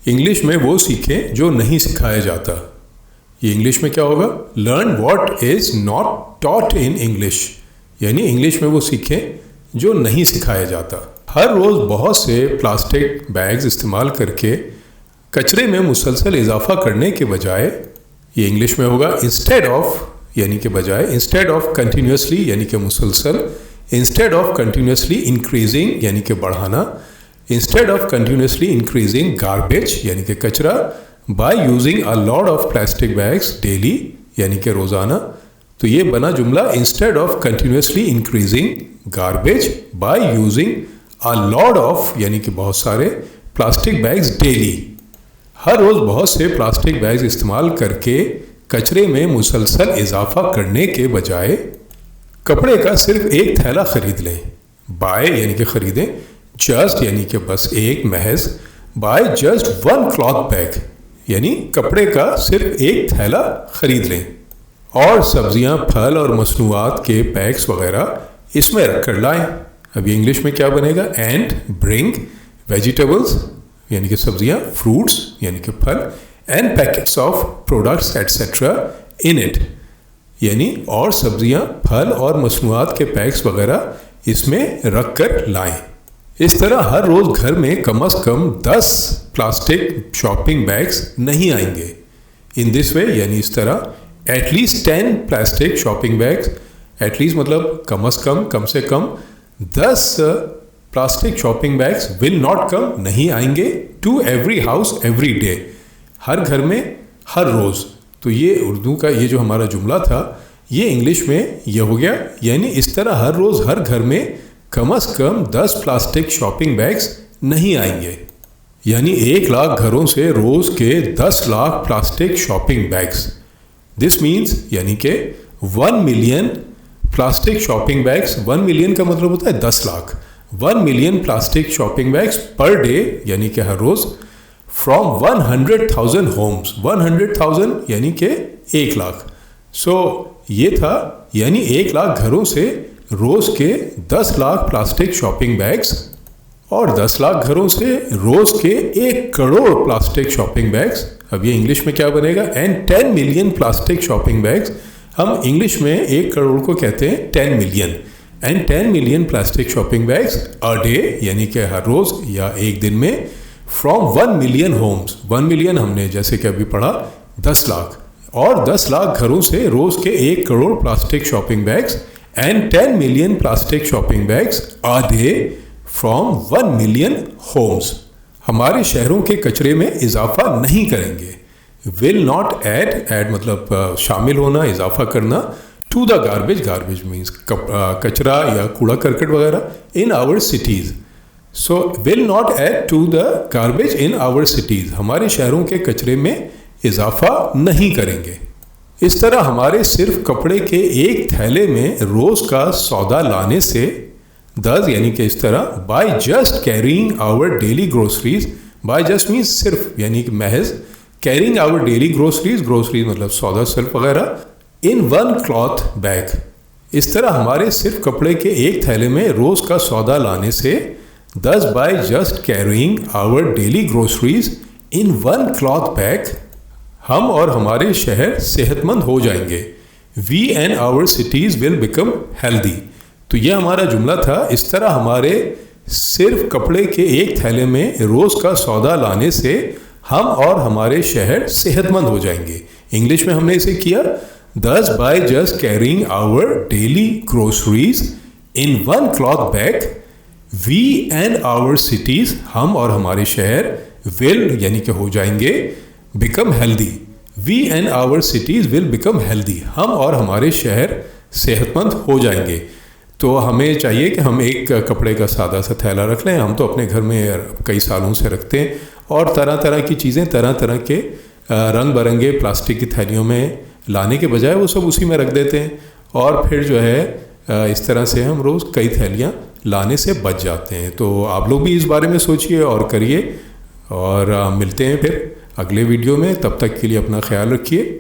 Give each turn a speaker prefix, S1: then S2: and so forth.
S1: English में वो सीखें जो नहीं सिखाया जाता। ये इंग्लिश में क्या होगा? Learn what is not taught in English, यानी इंग्लिश में वो सीखें जो नहीं सिखाया जाता। हर रोज़ बहुत से प्लास्टिक बैग्स इस्तेमाल करके कचरे में मुसलसल इजाफा करने के बजाय, ये इंग्लिश में होगा इंस्टेड ऑफ, यानी कि बजाय, इंस्टेड ऑफ कंटिन्यूसली यानी कि मुसलसल, इंस्टेड ऑफ कंटिन्यूसली इंक्रीजिंग यानी कि बढ़ाना, instead of continuously increasing garbage यानी कि कचरा, by using a lot of plastic bags daily यानी कि रोज़ाना। तो ये बना जुमला instead of continuously increasing garbage by using a lot of यानी कि बहुत सारे प्लास्टिक बैग्स डेली। हर रोज़ बहुत से प्लास्टिक बैग्स इस्तेमाल करके कचरे में मुसलसल इजाफा करने के बजाय कपड़े का सिर्फ एक थैला खरीद लें। बाय यानी कि खरीदें, जस्ट यानी कि बस एक, महज, by just one cloth bag यानी कपड़े का सिर्फ एक थैला खरीद लें। और सब्जियां, फल और मसनूआत के पैक्स वगैरह इसमें रख कर लाएँ। अभी इंग्लिश में क्या बनेगा? एंड ब्रिंग वेजिटेबल्स यानी कि सब्जियां, फ्रूट्स यानी कि फल, and packets of products etcetera in it यानी और सब्जियां, फल और मसनूआत के पैक्स वगैरह इसमें रख कर लाएँ। इस तरह हर रोज़ घर में कम से कम 10 प्लास्टिक शॉपिंग बैग्स नहीं आएंगे। इन दिस वे यानी इस तरह at least 10 plastic shopping bags, at least मतलब कम से कम 10 plastic shopping bags will not come, नहीं आएंगे, to every house every day, हर घर में हर रोज़। तो ये उर्दू का ये जो हमारा जुमला था ये इंग्लिश में ये हो गया, यानी इस तरह हर रोज़ हर घर में कम से कम 10 प्लास्टिक शॉपिंग बैग्स नहीं आएंगे, यानी 1 लाख घरों से रोज़ के 10 lakh plastic shopping bags. This means यानी कि 1 million plastic shopping bags, 1 million का मतलब होता है 10 lakh, 1 million plastic shopping bags per day यानी कि हर रोज़, फ्रॉम 100,000 होम्स, 100,000 यानी कि 1 लाख। सो ये था, यानी 1 लाख घरों से रोज़ के 10 लाख प्लास्टिक शॉपिंग बैग्स और 10 लाख घरों से रोज़ के 1 करोड़ प्लास्टिक शॉपिंग बैग्स। अब ये इंग्लिश में क्या बनेगा? And 10 million plastic shopping bags. हम इंग्लिश में 1 करोड़ को कहते हैं 10 million, and 10 million plastic shopping bags a day यानी कि हर रोज़ या एक दिन में, फ्रॉम 1 मिलियन होम्स, 1 मिलियन हमने जैसे कि अभी पढ़ा 10 लाख, और 10 लाख घरों से रोज़ के 1 crore plastic shopping bags, and 10 million plastic shopping bags a day from 1 million homes. हमारे शहरों के कचरे में इजाफा नहीं करेंगे। विल नॉट ऐड मतलब शामिल होना, इजाफा करना, to the garbage, garbage means कचरा या कूड़ा करकट वगैरह, in our cities. So will not add to the garbage in our cities, हमारे शहरों के कचरे में इजाफा नहीं करेंगे। इस तरह हमारे सिर्फ कपड़े के एक थैले में रोज़ का सौदा लाने से, दस यानी कि इस तरह, by just carrying our daily groceries, by just means सिर्फ यानी कि महज, carrying our daily groceries, groceries मतलब सौदा सिर्फ वगैरह, इन 1 क्लॉथ बैग। इस तरह हमारे सिर्फ कपड़े के एक थैले में रोज़ का सौदा लाने से, thus by just carrying our daily groceries in 1 cloth bag, हम और हमारे शहर सेहतमंद हो जाएंगे। We and our cities will become healthy. तो यह हमारा जुमला था। इस तरह हमारे सिर्फ कपड़े के एक थैले में रोज़ का सौदा लाने से हम और हमारे शहर सेहतमंद हो जाएंगे। इंग्लिश में हमने इसे किया, thus by just carrying our daily groceries in 1 cloth bag, we and our cities, हम और हमारे शहर, विल यानी कि हो जाएंगे, become healthy, we and our cities will become healthy, हम और हमारे शहर सेहतमंद हो जाएंगे। तो हमें चाहिए कि हम एक कपड़े का सादा सा थैला रख लें। हम तो अपने घर में कई सालों से रखते हैं, और तरह तरह की चीज़ें, तरह तरह के रंग बिरंगे प्लास्टिक की थैलियों में लाने के बजाय वो सब उसी में रख देते हैं, और फिर जो है इस तरह से हम रोज़ कई थैलियाँ लाने से बच जाते हैं। तो आप लोग भी इस बारे में सोचिए और करिए, और मिलते हैं फिर अगले वीडियो में। तब तक के लिए अपना ख्याल रखिए।